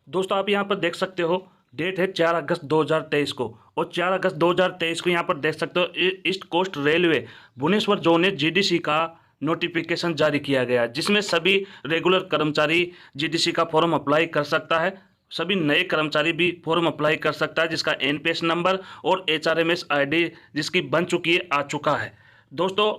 दोस्तों आप यहाँ पर देख सकते हो, डेट है 4 अगस्त 2023 को, और 4 अगस्त 2023 को यहाँ पर देख सकते हो east coast railway Bhubaneswar zone ने जीडीसी का नोटिफिकेशन जारी किया गया, जिसमें सभी रेगुलर कर्मचारी जीडीसी का फॉर्म अप्लाई कर सकता है। सभी नए कर्मचारी भी फॉर्म अप्लाई कर सकता है, जिसका एनपीएस नंबर और एचआरएमएस आईडी जिसकी बन चुकी है, आ चुका है। दोस्तों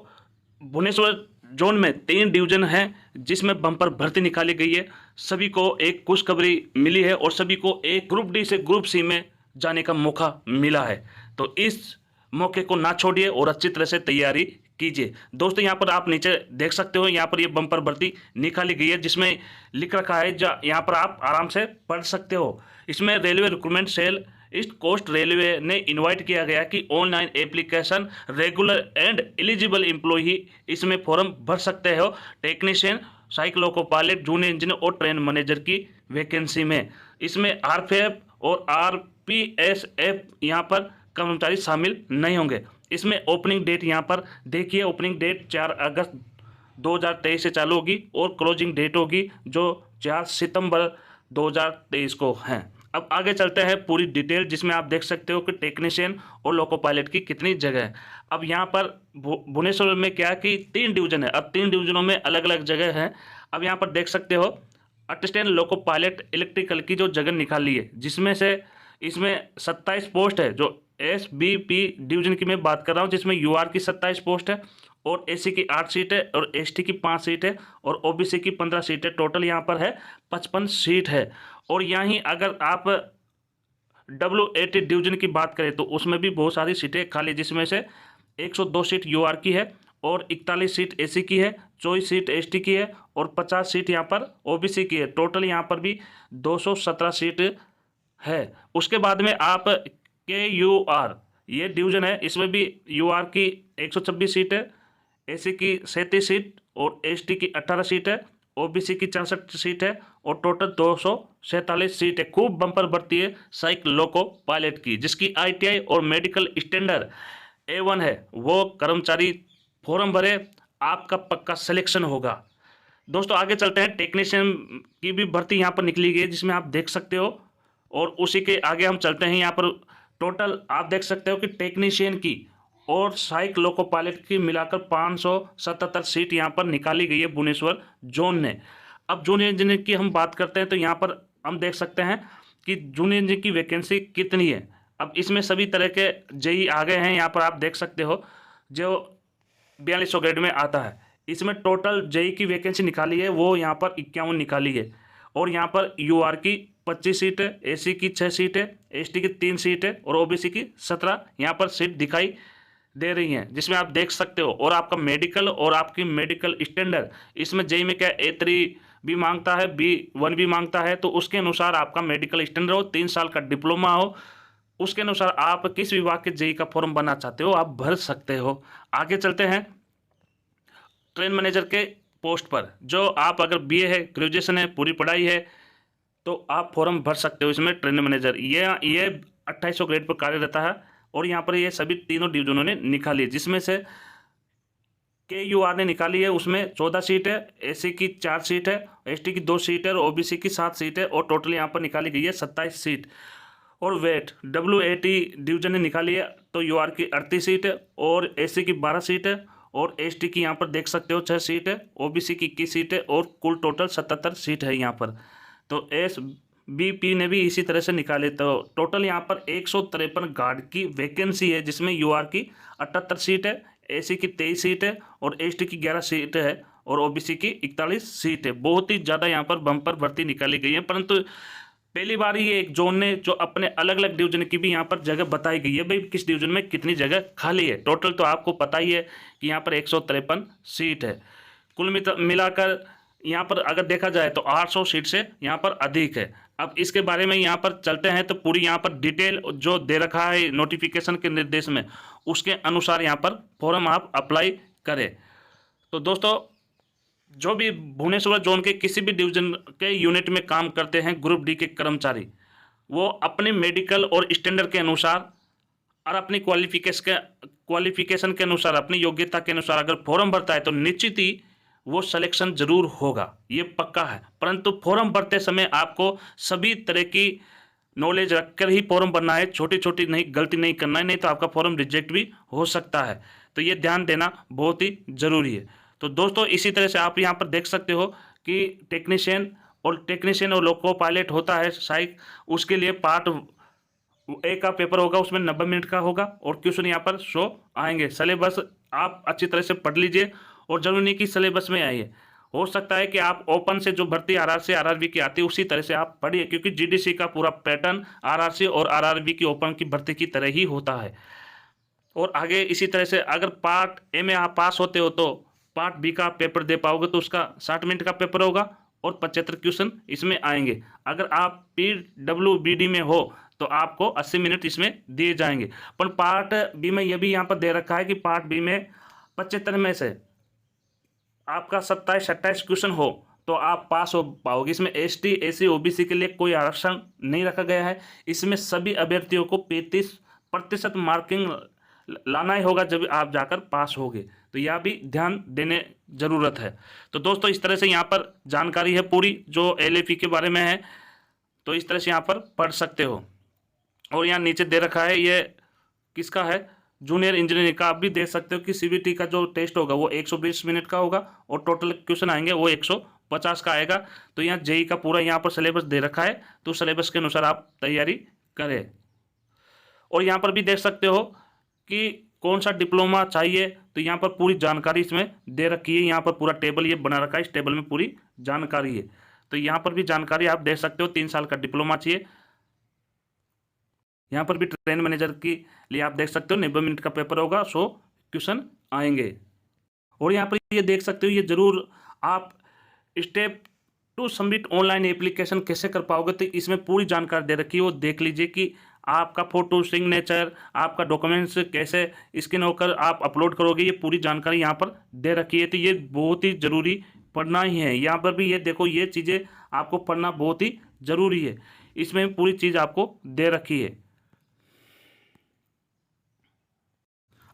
भुवनेश्वर जोन में 3 डिवीजन हैं जिसमें बम्पर भर्ती निकाली गई है। सभी को एक खुशखबरी मिली है और सभी को एक ग्रुप डी से ग्रुप सी में जाने का मौका मिला है। तो इस मौके को ना छोड़िए और अच्छी तरह से तैयारी कीजिए। दोस्तों यहाँ पर आप नीचे देख सकते हो, यहाँ पर ये बम्पर भर्ती निकाली गई है जिसमें लिख रखा है, यहाँ पर आप आराम से पढ़ सकते हो। इसमें railway recruitment cell east coast railway ने इनवाइट किया गया कि online application regular and eligible employee इसमें फॉर्म भर सकते हो। टेक्नीशियन, साइक लोको पायलट, जूनियर इंजीनियर और ट्रेन मैनेजर की वैकेंसी में इसमें आरपीएफ और आरपीएसएफ यहाँ पर कर्मचारी शामिल नहीं होंगे। इसमें ओपनिंग डेट यहाँ पर देखिए, ओपनिंग डेट 4 अगस्त 2023 से चालू होगी और क्लोजिंग डेट होगी जो 4 सितंबर 2023 को है। अब आगे चलते हैं पूरी डिटेल, जिसमें आप देख सकते हो कि टेक्नीशियन और लोको पायलट की कितनी जगह है। अब यहाँ पर भुवनेश्वर में क्या कि 3 डिवीजन है, अब 3 डिवीजनों में अलग अलग जगह है। अब यहाँ पर देख सकते हो असिस्टेंट लोको पायलट इलेक्ट्रिकल की जो जगह निकाली है, जिसमें से इसमें 27 पोस्ट है। जो SBP डिवीजन की मैं बात कर रहा हूँ, जिसमें UR की 27 पोस्ट है और AC की 8 सीट है और ST की 5 सीट है और OBC की 15 सीट है। टोटल यहाँ पर है 55 सीट है। और यहाँ अगर आप WAT डिवीजन की बात करें तो उसमें भी बहुत सारी सीटें खाली, जिसमें से 102 सीट UR की है और 41 सीट AC की है, 24 सीट ST की है और 50 सीट यहाँ पर OBC की है। टोटल यहाँ पर भी 217 सीट है। उसके बाद में आप KUR ये डिवीजन है, इसमें भी UR की 126 सीट है, AC की 37 सीट और ST की 18 सीट है, OBC की 64 सीट है और टोटल 247 सीट है। खूब बम्पर भर्ती है साइक लोको पायलट की, जिसकी ITI और मेडिकल स्टैंडर्ड A1 है। वो कर्मचारी फॉर्म भरे, आपका पक्का सिलेक्शन होगा। दोस्तों आगे चलते हैं, टेक्नीशियन की भी भर्ती यहाँ पर निकली गई है जिसमें आप देख सकते हो। और उसी के आगे हम चलते हैं, यहाँ पर टोटल आप देख सकते हो कि टेक्नीशियन की और साइक लोको पायलट की मिलाकर 577 सीट यहाँ पर निकाली गई है भुवनेश्वर जोन ने। अब जूनियर इंजीनियर की हम बात करते हैं तो यहाँ पर हम देख सकते हैं कि जूनियर इंजीनियर की वैकेंसी कितनी है। अब इसमें सभी तरह के जेई आ गए हैं, यहाँ पर आप देख सकते हो जो 4200 ग्रेड में आता है। इसमें टोटल जेई की वैकेंसी निकाली है वो यहाँ पर 51 निकाली है और यहाँ पर UR की 25 सीट है, AC की 6 सीट है, ST की 3 सीट है और OBC की 17 यहाँ पर सीट दिखाई दे रही हैं, जिसमें आप देख सकते हो। और आपका मेडिकल और आपकी मेडिकल स्टैंडर्ड, इसमें जेई में क्या A3 भी मांगता है, B1 भी मांगता है, तो उसके अनुसार आपका मेडिकल स्टैंडर्ड हो, 3 साल का डिप्लोमा हो, उसके अनुसार आप किस विभाग के जेई का फॉर्म भरना चाहते हो आप भर सकते हो। आगे चलते हैं ट्रेन मैनेजर के पोस्ट पर, जो आप अगर BA है, ग्रेजुएशन है, पूरी पढ़ाई है तो आप फॉर्म भर सकते हो। इसमें ट्रेन मैनेजर ये 2800 ग्रेड पर कार्य रहता है और यहाँ पर ये सभी तीनों डिवीजनों ने निकाली है, जिसमें से KUR ने निकाली है, उसमें 14 सीट है, AC की 4 सीट है, ST की 2 सीट है और OBC की 7 सीट है और टोटल यहाँ पर निकाली गई है 27 सीट। और वेट WAT डिवीजन ने निकाली है तो UR की 38 सीट है और AC की 12 सीट है और ST की यहाँ पर देख सकते हो 6 सीट है, OBC की 21 सीट है और कुल टोटल 77 सीट है यहाँ पर। तो SBP ने भी इसी तरह से निकाले, तो टोटल यहाँ पर 153 गार्ड की वैकेंसी है, जिसमें UR की 78 सीट है, AC की 23 सीट है और ST की 11 सीट है और OBC की 41 सीट है। बहुत ही ज़्यादा यहाँ पर बम्पर भर्ती निकाली गई है, परंतु पहली बार ये एक जोन ने जो अपने अलग अलग डिवीजन की भी यहाँ पर जगह बताई गई है, भाई किस डिवीजन में कितनी जगह खाली है। टोटल तो आपको पता ही है कि यहाँ पर 153 सीट है। कुल मिलाकर यहाँ पर अगर देखा जाए तो 800 सीट से यहाँ पर अधिक है। अब इसके बारे में यहाँ पर चलते हैं तो पूरी यहाँ पर डिटेल जो दे रखा है नोटिफिकेशन के निर्देश में, उसके अनुसार यहाँ पर फॉर्म आप अप्लाई करें। तो दोस्तों जो भी भुवनेश्वर जोन के किसी भी डिवीजन के यूनिट में काम करते हैं ग्रुप डी के कर्मचारी, वो अपने मेडिकल और स्टैंडर्ड के अनुसार और अपनी क्वालिफिकेशन के अनुसार, अपनी योग्यता के अनुसार अगर फॉर्म भरता है तो निश्चित ही वो सिलेक्शन जरूर होगा, ये पक्का है। परंतु फॉर्म भरते समय आपको सभी तरह की नॉलेज रखकर ही फॉर्म भरना है, छोटी छोटी नहीं गलती नहीं करना है, नहीं तो आपका फॉर्म रिजेक्ट भी हो सकता है। तो ये ध्यान देना बहुत ही ज़रूरी है। तो दोस्तों इसी तरह से आप यहाँ पर देख सकते हो कि टेक्नीशियन और लोको पायलट होता है साइक, उसके लिए पार्ट ए का पेपर होगा, उसमें 90 मिनट का होगा और क्वेश्चन यहाँ पर शो आएंगे। सिलेबस आप अच्छी तरह से पढ़ लीजिए और जरूरी नहीं कि सिलेबस में आइए, हो सकता है कि आप ओपन से जो भर्ती आरआरसी आरआरबी की आती है उसी तरह से आप पढ़िए, क्योंकि जीडीसी का पूरा पैटर्न आरआरसी और आरआरबी की ओपन की भर्ती की तरह ही होता है। और आगे इसी तरह से अगर पार्ट ए में आप पास होते हो तो पार्ट बी का पेपर दे पाओगे, तो उसका 60 मिनट का पेपर होगा और 75 क्वेश्चन इसमें आएंगे। अगर आप PWBD में हो तो आपको 80 मिनट इसमें दिए जाएंगे। पर पार्ट बी में यह भी यहाँ पर दे रखा है कि पार्ट बी में 75 में से आपका 27-28 क्वेश्चन हो तो आप पास हो पाओगे। इसमें ST SC OBC के लिए कोई आरक्षण नहीं रखा गया है। इसमें सभी अभ्यर्थियों को 35% मार्किंग लाना ही होगा जब आप जाकर पास होगे, तो यह भी ध्यान देने ज़रूरत है। तो दोस्तों इस तरह से यहाँ पर जानकारी है पूरी जो LAP के बारे में है, तो इस तरह से यहाँ पर पढ़ सकते हो। और यहाँ नीचे दे रखा है ये किसका है, जूनियर इंजीनियरिंग का। आप भी देख सकते हो कि CBT का जो टेस्ट होगा वो 120 मिनट का होगा और टोटल क्वेश्चन आएंगे वो 150 का आएगा। तो यहाँ JEE का पूरा यहाँ पर सिलेबस दे रखा है, तो सिलेबस के अनुसार आप तैयारी करें। और यहाँ पर भी देख सकते हो कि कौन सा डिप्लोमा चाहिए, तो यहाँ पर पूरी जानकारी इसमें दे रखी है। यहाँ पर पूरा टेबल ये बना रखा है, इस टेबल में पूरी जानकारी है। तो यहाँ पर भी जानकारी आप देख सकते हो। 3 साल का डिप्लोमा चाहिए। यहाँ पर भी ट्रेन मैनेजर के लिए आप देख सकते हो 90 मिनट का पेपर होगा, 100 क्वेश्चन आएंगे। और यहाँ पर ये देख सकते हो, ये जरूर आप स्टेप 2 सबमिट ऑनलाइन एप्लीकेशन कैसे कर पाओगे, तो इसमें पूरी जानकारी दे रखी है। वो देख लीजिए कि आपका फोटो, सिग्नेचर, आपका डॉक्यूमेंट्स कैसे स्कैन होकर आप अपलोड करोगे, ये पूरी जानकारी यहाँ पर दे रखी है। तो ये बहुत ही ज़रूरी पढ़ना ही है। यहाँ पर भी ये देखो, ये चीज़ें आपको पढ़ना बहुत ही ज़रूरी है। इसमें पूरी चीज़ आपको दे रखी है।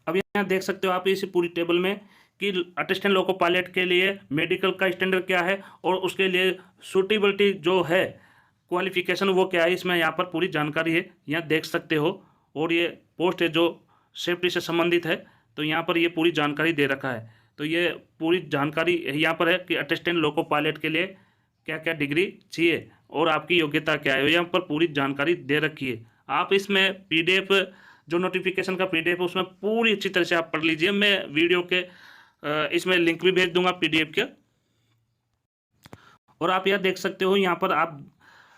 अब यहाँ देख सकते हो आप इस पूरी टेबल में कि असिस्टेंट लोको पायलट के लिए मेडिकल का स्टैंडर्ड क्या है और उसके लिए सूटेबिलिटी जो है, क्वालिफिकेशन वो क्या है, इसमें यहाँ पर पूरी जानकारी है, यहाँ देख सकते हो। और ये पोस्ट है जो सेफ्टी से संबंधित है, तो यहाँ पर ये पूरी जानकारी दे रखा है। तो ये पूरी जानकारी यहाँ पर है कि असिस्टेंट लोको पायलट के लिए क्या क्या डिग्री चाहिए और आपकी योग्यता क्या है, यहाँ पर पूरी जानकारी दे रखी है। आप इसमें PDF जो नोटिफिकेशन का PDF है उसमें पूरी अच्छी तरह से आप पढ़ लीजिए। मैं वीडियो के इसमें लिंक भी भेज दूंगा PDF के। और आप यह देख सकते हो, यहाँ पर आप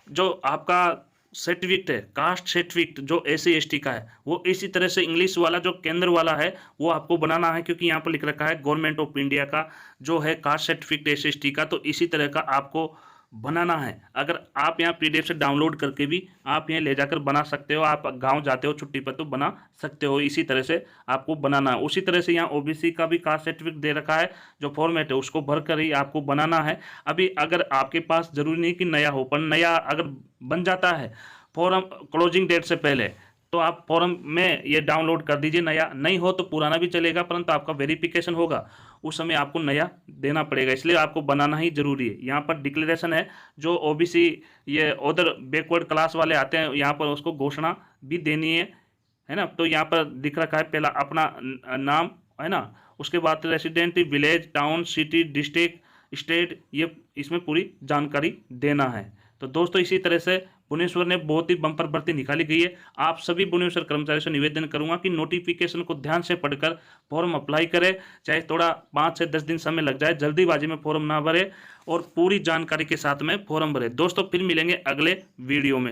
जो आपका सर्टिफिकेट है, कास्ट सर्टिफिकेट जो SC ST का है, वो इसी तरह से इंग्लिश वाला जो केंद्र वाला है वो आपको बनाना है, क्योंकि यहाँ पर लिख रखा है गवर्नमेंट ऑफ इंडिया का जो है कास्ट सर्टिफिकेट SC ST का, तो इसी तरह का आपको बनाना है। अगर आप यहाँ PDF से डाउनलोड करके भी आप यहाँ ले जाकर बना सकते हो। आप गांव जाते हो छुट्टी पर तो बना सकते हो, इसी तरह से आपको बनाना है। उसी तरह से यहाँ OBC का भी कास्ट सर्टिफिकेट दे रखा है, जो फॉर्मेट है उसको भर कर ही आपको बनाना है। अभी अगर आपके पास जरूरी नहीं कि नया हो, पर नया अगर बन जाता है फॉर्म क्लोजिंग डेट से पहले, तो आप फॉर्म में ये डाउनलोड कर दीजिए। नया नहीं हो तो पुराना भी चलेगा, परंतु आपका वेरिफिकेशन होगा उस समय आपको नया देना पड़ेगा, इसलिए आपको बनाना ही जरूरी है। यहाँ पर डिक्लेरेशन है जो OBC ये अदर बैकवर्ड क्लास वाले आते हैं, यहाँ पर उसको घोषणा भी देनी है ना। तो यहाँ पर दिख रखा है पहला अपना नाम है ना, उसके बाद resident, village, town, city, district, state, ये इसमें पूरी जानकारी देना है। तो दोस्तों इसी तरह से भुवनेश्वर ने बहुत ही बम्पर भर्ती निकाली गई है। आप सभी भुवनेश्वर कर्मचारी से निवेदन करूंगा कि नोटिफिकेशन को ध्यान से पढ़कर फॉर्म अप्लाई करें, चाहे थोड़ा 5 से 10 दिन समय लग जाए, जल्दीबाजी में फॉर्म ना भरे और पूरी जानकारी के साथ में फॉर्म भरे। दोस्तों फिर मिलेंगे अगले वीडियो में।